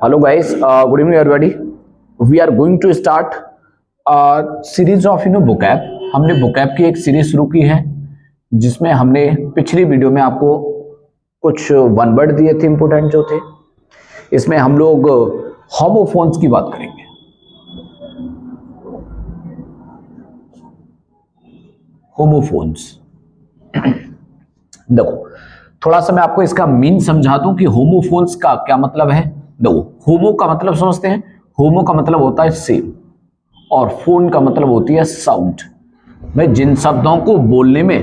Hello guys, good evening everybody. We are going to start a series of vocab. हमने vocab की एक series शुरू की है जिसमें हमने पिछली वीडियो में आपको कुछ वन वर्ड दिए थे इंपोर्टेंट जो थे। इसमें हम लोग होमोफोन्स की बात करेंगे। होमोफोन्स देखो, थोड़ा सा मैं आपको इसका मीन समझा दूं कि होमोफोन्स का क्या मतलब है। देखो, होमो का मतलब समझते हैं, होमो का मतलब होता है सेम और फोन का मतलब होती है साउंड। भाई जिन शब्दों को बोलने में,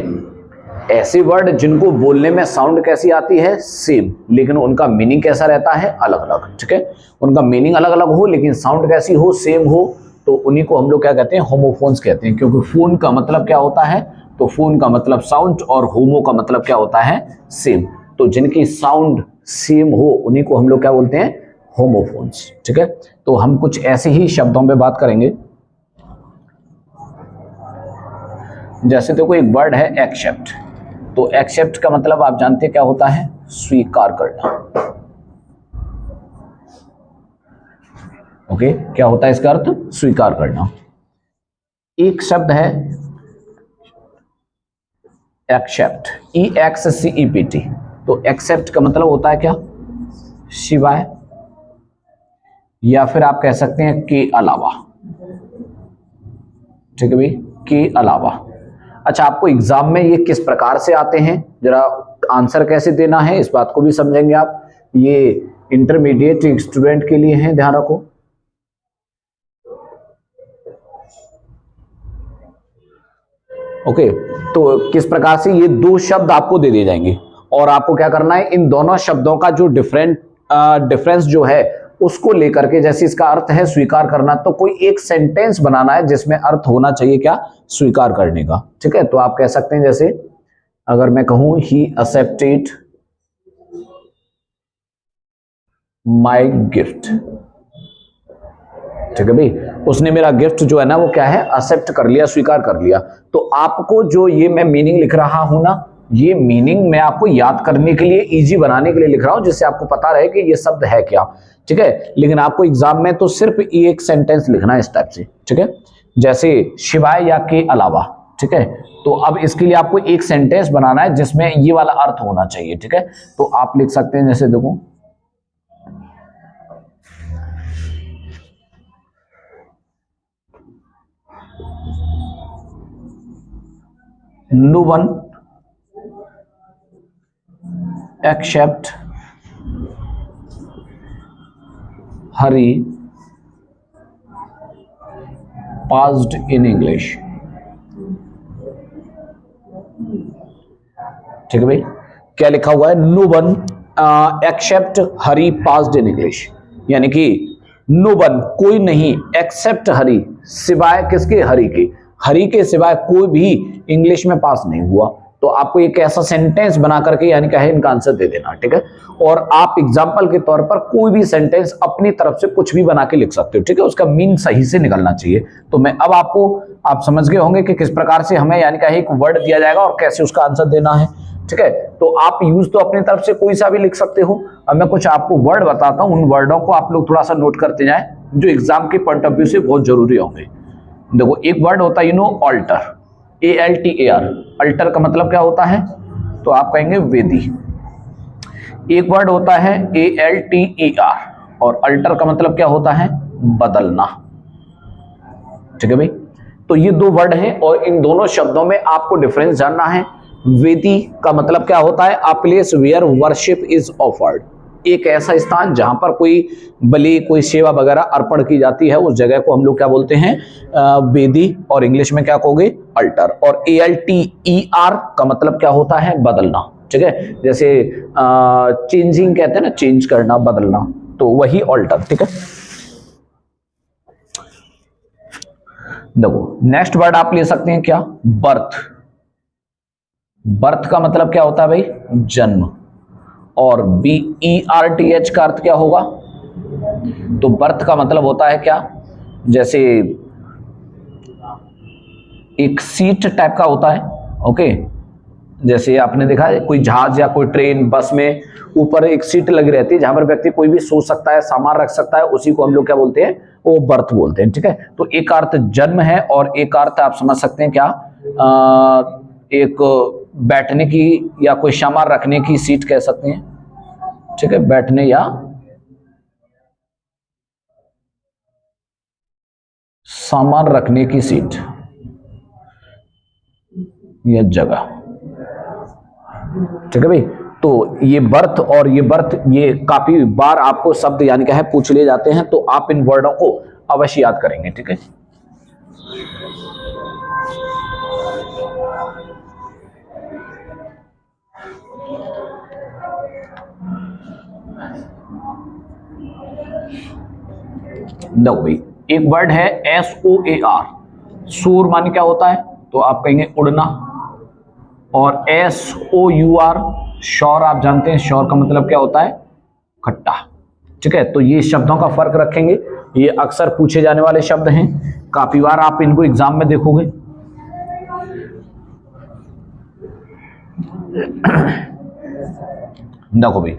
ऐसे वर्ड जिनको बोलने में साउंड कैसी आती है सेम, लेकिन उनका मीनिंग कैसा रहता है अलग अलग। ठीक है, उनका मीनिंग अलग अलग हो लेकिन साउंड कैसी हो सेम हो, तो उन्हीं को हम लोग क्या कहते हैं, होमोफोन्स कहते हैं। क्योंकि फोन का मतलब क्या होता है, तो फोन का मतलब साउंड और होमो का मतलब क्या होता है, सेम। तो जिनकी साउंड सेम हो उन्हीं को हम लोग क्या बोलते हैं, होमोफोन्स। ठीक है, तो हम कुछ ऐसे ही शब्दों पे बात करेंगे। जैसे देखो, एक वर्ड है एक्सेप्ट। तो एक्सेप्ट का मतलब आप जानते हैं क्या होता है, स्वीकार करना। ओके, क्या होता है इसका अर्थ, स्वीकार करना। एक शब्द है एक्सेप्ट, EXCEPT। तो एक्सेप्ट का मतलब होता है क्या, सिवाय, या फिर आप कह सकते हैं के अलावा। ठीक है भाई, के अलावा। अच्छा, आपको एग्जाम में ये किस प्रकार से आते हैं, जरा आंसर कैसे देना है इस बात को भी समझेंगे आप। ये इंटरमीडिएट स्टूडेंट के लिए है, ध्यान रखो। ओके, तो किस प्रकार से ये दो शब्द आपको दे दिए जाएंगे और आपको क्या करना है, इन दोनों शब्दों का जो डिफरेंस जो है उसको लेकर के, जैसे इसका अर्थ है स्वीकार करना, तो कोई एक सेंटेंस बनाना है जिसमें अर्थ होना चाहिए क्या, स्वीकार करने का। ठीक है, तो आप कह सकते हैं, जैसे अगर मैं कहूं ही एक्सेप्टेड माय गिफ्ट। ठीक है भाई, उसने मेरा गिफ्ट जो है ना वो क्या है, एक्सेप्ट कर लिया, स्वीकार कर लिया। तो आपको जो ये मैं मीनिंग लिख रहा हूं ना, ये मीनिंग मैं आपको याद करने के लिए, इजी बनाने के लिए लिख रहा हूं, जिससे आपको पता रहे कि ये शब्द है क्या। ठीक है, लेकिन आपको एग्जाम में तो सिर्फ एक सेंटेंस लिखना है इस टाइप से। ठीक है, जैसे शिवाय या के अलावा। ठीक है, तो अब इसके लिए आपको एक सेंटेंस बनाना है जिसमें ये वाला अर्थ होना चाहिए। ठीक है, तो आप लिख सकते हैं, जैसे देखो, no one except Hari passed in English। ठीक है भाई, क्या लिखा हुआ है, no one except Hari passed in English, यानी कि नो वन, कोई नहीं, एक्सेप्ट हरी, सिवाय किसके, हरी के, हरी के सिवाय कोई भी इंग्लिश में पास नहीं हुआ। तो आपको एक ऐसा सेंटेंस बना करके, यानी क्या है, इनका आंसर दे देना। ठीक है, और आप एग्जाम्पल के तौर पर कोई भी सेंटेंस अपनी तरफ से कुछ भी बना के लिख सकते हो। ठीक है, उसका मीन सही से निकलना चाहिए। तो मैं अब आपको, आप समझ गए होंगे कि किस प्रकार से हमें, यानी क्या है, एक वर्ड दिया जाएगा और कैसे उसका आंसर देना है। ठीक है, तो आप यूज तो अपनी तरफ से कोई सा भी लिख सकते हो। अब मैं कुछ आपको वर्ड बताता हूं, उन वर्डों को आप लोग थोड़ा सा नोट करते जाएं, जो एग्जाम के पॉइंट ऑफ व्यू से बहुत जरूरी होंगे। देखो, एक वर्ड होता है ऑल्टर, ALTAR। अल्टर का मतलब क्या होता है, तो आप कहेंगे वेदी। एक वर्ड होता है ALTER, और अल्टर का मतलब क्या होता है, बदलना। ठीक है भाई, तो ये दो वर्ड हैं और इन दोनों शब्दों में आपको डिफरेंस जानना है। वेदी का मतलब क्या होता है, a place where worship is offered, एक ऐसा स्थान जहां पर कोई बलि, कोई सेवा वगैरह अर्पण की जाती है, उस जगह को हम लोग क्या बोलते हैं, वेदी, और इंग्लिश में क्या कहोगे, अल्टर। और ALTER का मतलब क्या होता है, बदलना। ठीक है, जैसे चेंजिंग कहते हैं ना, चेंज करना, बदलना, तो वही अल्टर। ठीक है, देखो नेक्स्ट वर्ड आप ले सकते हैं क्या, बर्थ। बर्थ का मतलब क्या होता है भाई, जन्म, और BERTH का अर्थ क्या होगा, तो बर्थ का मतलब होता है क्या, जैसे एक सीट टाइप का होता है। ओके, जैसे आपने देखा है कोई जहाज या कोई ट्रेन बस में ऊपर एक सीट लगी रहती है जहां पर व्यक्ति कोई भी सो सकता है, सामान रख सकता है, उसी को हम लोग क्या बोलते हैं, वो बर्थ बोलते हैं। ठीक है, तो एक अर्थ जन्म है और एक अर्थ आप समझ सकते हैं क्या, एक बैठने की या कोई सामान रखने की सीट कह सकते हैं। ठीक है, बैठने या सामान रखने की सीट या जगह। ठीक है भाई, तो ये बर्थ और ये बर्थ ये काफी बार आपको शब्द यानी क्या है पूछ लिए जाते हैं, तो आप इन वर्डों को अवश्य याद करेंगे। ठीक है, देखो भाई एक वर्ड है SOAR, सोर माने क्या होता है, तो आप कहेंगे उड़ना। और SOUR, शौर, आप जानते हैं शौर का मतलब क्या होता है, खट्टा। ठीक है, तो ये शब्दों का फर्क रखेंगे, ये अक्सर पूछे जाने वाले शब्द हैं, काफी बार आप इनको एग्जाम में देखोगे। देखो भाई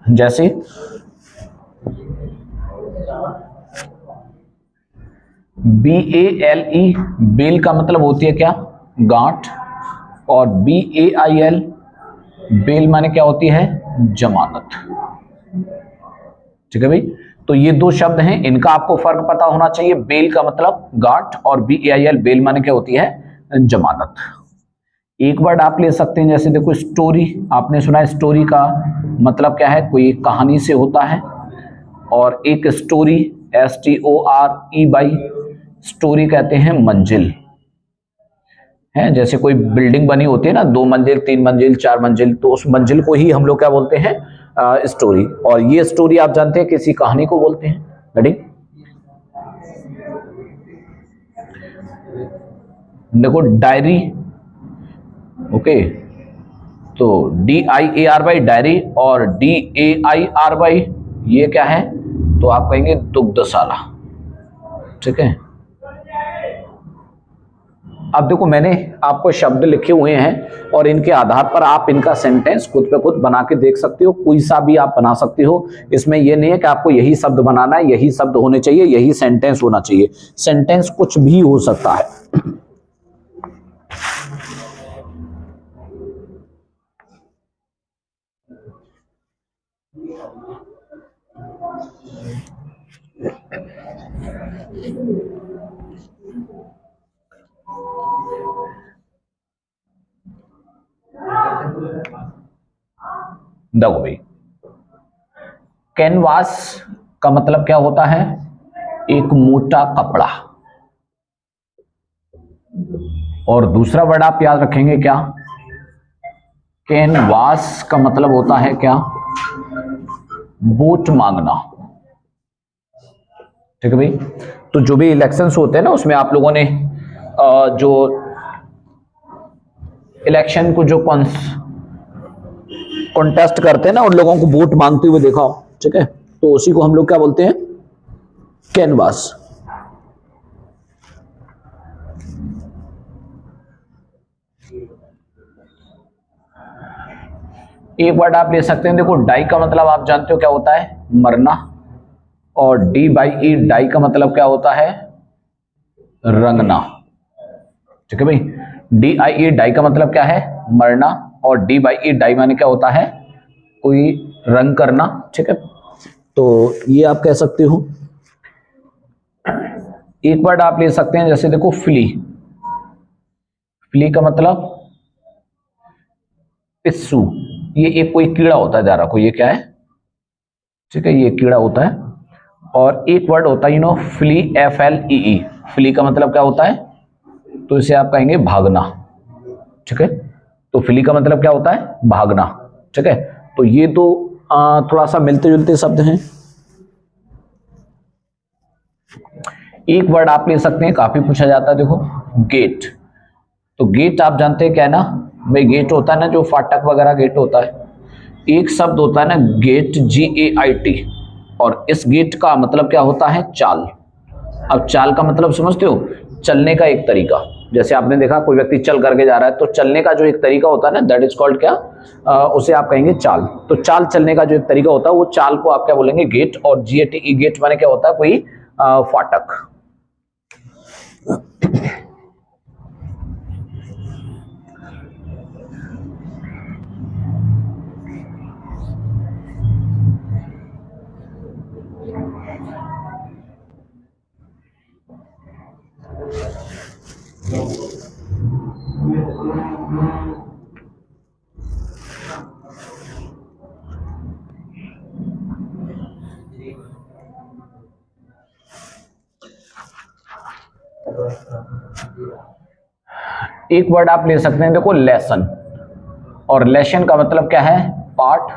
जैसे BALE, बेल का मतलब होती है क्या, गांठ। और BAIL, बेल माने क्या होती है, जमानत। ठीक है भाई, तो ये दो शब्द हैं, इनका आपको फर्क पता होना चाहिए। बेल का मतलब गांठ और BAIL, बेल माने क्या होती है, जमानत। एक वर्ड आप ले सकते हैं, जैसे देखो स्टोरी, आपने सुना है स्टोरी का मतलब क्या है, कोई कहानी से होता है। और एक स्टोरी STORE, स्टोरी कहते हैं मंजिल है। जैसे कोई बिल्डिंग बनी होती है ना, 2 मंजिल 3 मंजिल 4 मंजिल, तो उस मंजिल को ही हम लोग क्या बोलते हैं, स्टोरी। और ये स्टोरी आप जानते हैं किसी कहानी को बोलते हैं। रेडी, देखो डायरी, ओके, तो DIARY डायरी, और DAIRY ये क्या है, तो आप कहेंगे दुग्धशाला। ठीक है, अब देखो मैंने आपको शब्द लिखे हुए हैं और इनके आधार पर आप इनका सेंटेंस खुद पे खुद बना के देख सकते हो, कोई सा भी आप बना सकते हो। इसमें यह नहीं है कि आपको यही शब्द बनाना है, यही शब्द होने चाहिए, यही सेंटेंस होना चाहिए। सेंटेंस कुछ भी हो सकता है। देखो भाई कैनवास का मतलब क्या होता है, एक मोटा कपड़ा। और दूसरा वर्ड आप याद रखेंगे क्या, कैनवास का मतलब होता है क्या, वोट मांगना। ठीक है भाई, तो जो भी इलेक्शंस होते हैं ना, उसमें आप लोगों ने जो इलेक्शन को जो कॉन्टेस्ट करते हैं ना, उन लोगों को वोट मांगते हुए देखा हो। ठीक है, तो उसी को हम लोग क्या बोलते हैं, कैनवास। एक वर्ड आप ले सकते हैं, देखो डाई का मतलब आप जानते हो क्या होता है, मरना। और DYE डाई का मतलब क्या होता है, रंगना। ठीक है भाई, DIE डाई का मतलब क्या है, मरना। और DYE डाई माने क्या होता है, कोई रंग करना। ठीक है, तो ये आप कह सकते हो। एक वर्ड आप ले सकते हैं, जैसे देखो फ्ली, फ्ली का मतलब पिस्सू। ये एक कोई कीड़ा होता है, जा रहा कोई, ये क्या है, ठीक है, ये कीड़ा होता है। और एक वर्ड होता है फ्ली, FLEE, फ्ली का मतलब क्या होता है, तो इसे आप कहेंगे भागना। ठीक है, तो फ्ली का मतलब क्या होता है, भागना। ठीक है, तो ये तो थोड़ा सा मिलते जुलते शब्द हैं। एक वर्ड आप ले सकते हैं, काफी पूछा जाता है, देखो गेट। तो गेट आप जानते हैं क्या है ना भाई, गेट होता है ना जो फाटक वगैरह गेट होता है। एक शब्द होता है ना गेट, GAIT, और इस गेट का मतलब क्या होता है, चाल। अब चाल का मतलब समझते हो, चलने का एक तरीका। जैसे आपने देखा कोई व्यक्ति चल करके जा रहा है, तो चलने का जो एक तरीका होता है ना, दैट इज कॉल्ड क्या, उसे आप कहेंगे चाल। तो चाल चलने का जो एक तरीका होता है, वो चाल को आप क्या बोलेंगे, गेट। और GATE, गेट माने क्या होता है, कोई फाटक। एक वर्ड आप ले सकते हैं, देखो लेसन। और लेसन का मतलब क्या है, पाठ,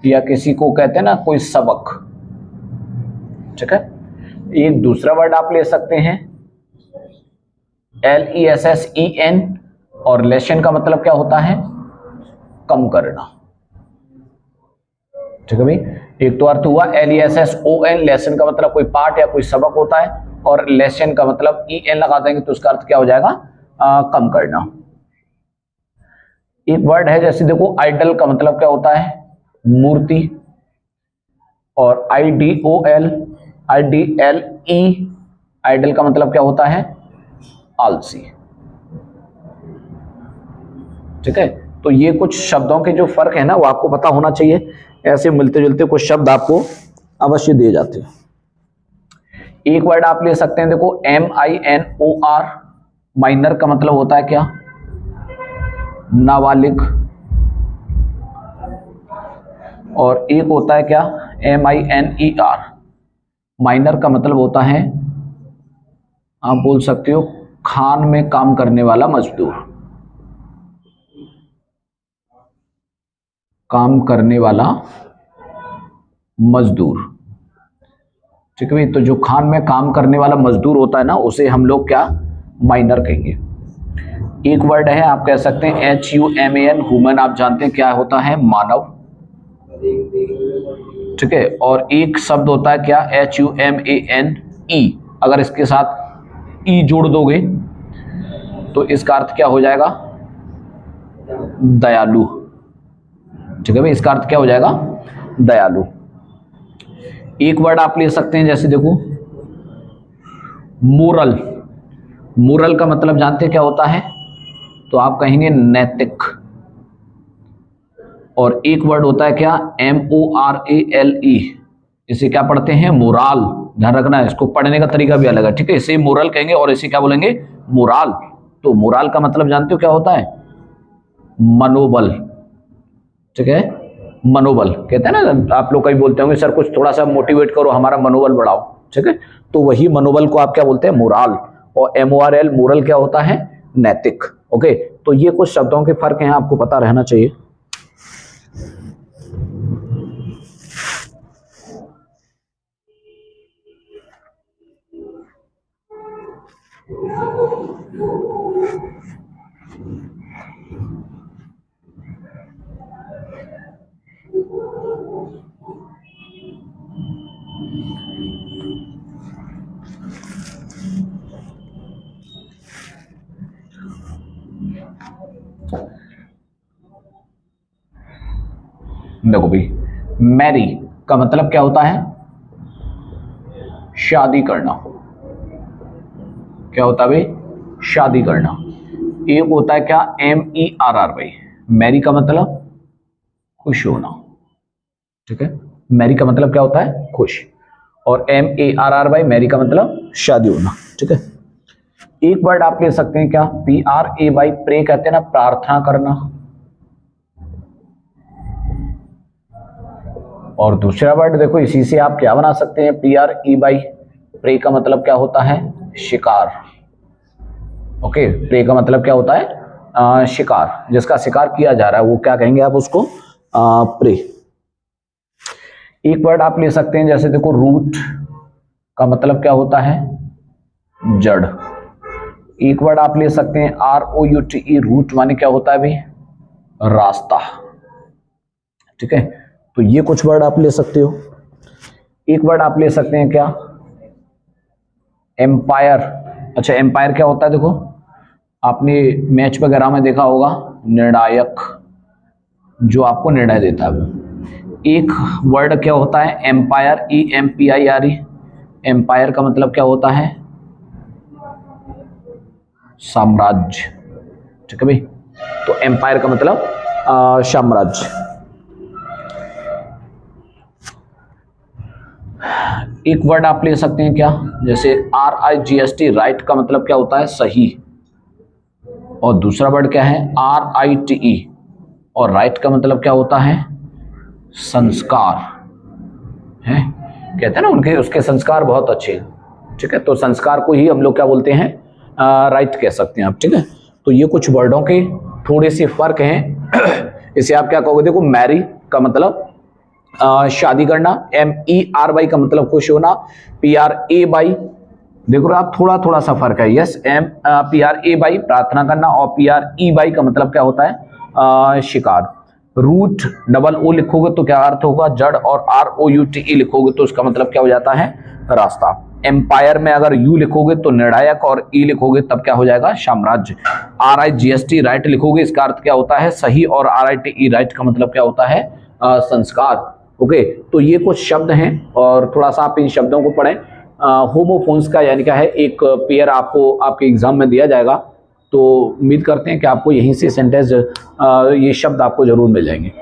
या किसी को कहते हैं ना कोई सबक, ठीक है। एक दूसरा वर्ड आप ले सकते हैं LESSEN, और लेसन का मतलब क्या होता है, कम करना, ठीक है भाई। एक तो अर्थ हुआ LESSON, लेसन का मतलब कोई पाठ या कोई सबक होता है, और लेसन का मतलब EN लगा देंगे तो उसका अर्थ क्या हो जाएगा, कम करना। एक वर्ड है जैसे देखो आइडल का मतलब क्या होता है, मूर्ति। और IDOL, आइडल का मतलब क्या होता है, आलसी, ठीक है। तो ये कुछ शब्दों के जो फर्क है ना, वो आपको पता होना चाहिए। ऐसे मिलते जुलते कुछ शब्द आपको अवश्य दिए जाते हैं। एक वर्ड आप ले सकते हैं, देखो MINOR, माइनर का मतलब होता है क्या, नाबालिग। और एक होता है क्या, MINER, माइनर का मतलब होता है, आप बोल सकते हो खान में काम करने वाला मजदूर, काम करने वाला मजदूर, ठीक है भाई। तो जो खान में काम करने वाला मजदूर होता है ना, उसे हम लोग क्या, माइनर कहेंगे। एक वर्ड है आप कह सकते हैं HUMAN, ह्यूमन आप जानते हैं क्या होता है, मानव, ठीक है। और एक शब्द होता है क्या, HUMANE, अगर इसके साथ ई जोड़ दोगे तो इसका अर्थ क्या हो जाएगा, दयालु, ठीक है भाई। इसका अर्थ क्या हो जाएगा, दयालु। एक वर्ड आप ले सकते हैं जैसे देखो मोरल, मोरल का मतलब जानते हैं क्या होता है, तो आप कहेंगे नैतिक। और एक वर्ड होता है क्या, MORALE, इसे क्या पढ़ते हैं, मोराल। ध्यान रखना है, इसको पढ़ने का तरीका भी अलग है, ठीक है। इसे मोरल कहेंगे और इसे क्या बोलेंगे, मोराल। तो मोराल का मतलब जानते हो क्या होता है, मनोबल, ठीक है। मनोबल कहते हैं ना, आप लोग कहीं बोलते होंगे सर कुछ थोड़ा सा मोटिवेट करो, हमारा मनोबल बढ़ाओ, ठीक है। तो वही मनोबल को आप क्या बोलते हैं, मोराल। और MORAL, मोरल क्या होता है, नैतिक। ओके, तो ये कुछ शब्दों के फर्क हैं, आपको पता रहना चाहिए। देखो भाई, मैरी का मतलब क्या होता है, शादी करना, क्या होता है भाई, शादी करना। एक होता है क्या, MERR भाई, मैरी का मतलब खुश होना, ठीक है। मैरी का मतलब क्या होता है, खुश। और MARR भाई, मैरी का मतलब शादी होना, ठीक है। एक वर्ड आप ले सकते हैं क्या, PRA भाई, प्रे कहते हैं ना, प्रार्थना करना। और दूसरा वर्ड देखो, इसी से आप क्या बना सकते हैं, PRE बाई, प्रे का मतलब क्या होता है, शिकार। ओके, प्रे का मतलब क्या होता है, शिकार, जिसका शिकार किया जा रहा है वो क्या कहेंगे आप उसको, प्रे। एक वर्ड आप ले सकते हैं जैसे देखो रूट का मतलब क्या होता है, जड़। एक वर्ड आप ले सकते हैं ROUTE, रूट माने क्या होता है भाई, रास्ता, ठीक है। तो ये कुछ वर्ड आप ले सकते हो। एक वर्ड आप ले सकते हैं क्या, एम्पायर। अच्छा, एम्पायर क्या होता है देखो, आपने मैच वगैरह में देखा होगा, निर्णायक, जो आपको निर्णय देता है। एक वर्ड क्या होता है, एम्पायर, EMPIRE, एम्पायर का मतलब क्या होता है, साम्राज्य, ठीक है भाई। तो एम्पायर का मतलब साम्राज्य। एक वर्ड आप ले सकते हैं क्या, जैसे RIGST, राइट का मतलब क्या होता है, सही, और दूसरा वर्ड क्या है, RITE, और राइट का मतलब क्या होता है, संस्कार है। कहते हैं ना उनके उसके संस्कार बहुत अच्छे हैं, ठीक है। तो संस्कार को ही हम लोग क्या बोलते हैं, राइट कह सकते हैं आप, ठीक है। तो ये कुछ वर्डों के थोड़े से फर्क हैं। इसे आप क्या कहोगे, देखो मैरी का मतलब शादी करना, MERY का मतलब खुश होना, PRAY, देखो आप थोड़ा थोड़ा सा फर्क है। यस, PRAY प्रार्थना करना, और PREY का मतलब क्या होता है, शिकार। रूट डबल O लिखोगे तो क्या अर्थ होगा, जड़, और ROUTE लिखोगे तो उसका मतलब क्या हो जाता है, रास्ता। एम्पायर में अगर U लिखोगे तो निर्णायक, और E लिखोगे तब क्या हो जाएगा, साम्राज्य। RIGST राइट लिखोगे, इसका अर्थ क्या होता है, सही, और RITE राइट का मतलब क्या होता है, संस्कार। ओके, तो ये कुछ शब्द हैं और थोड़ा सा आप इन शब्दों को पढ़ें। होमोफोन्स का यानी क्या है, एक पेयर आपको आपके एग्जाम में दिया जाएगा, तो उम्मीद करते हैं कि आपको यहीं से सेंटेंस, ये शब्द आपको जरूर मिल जाएंगे।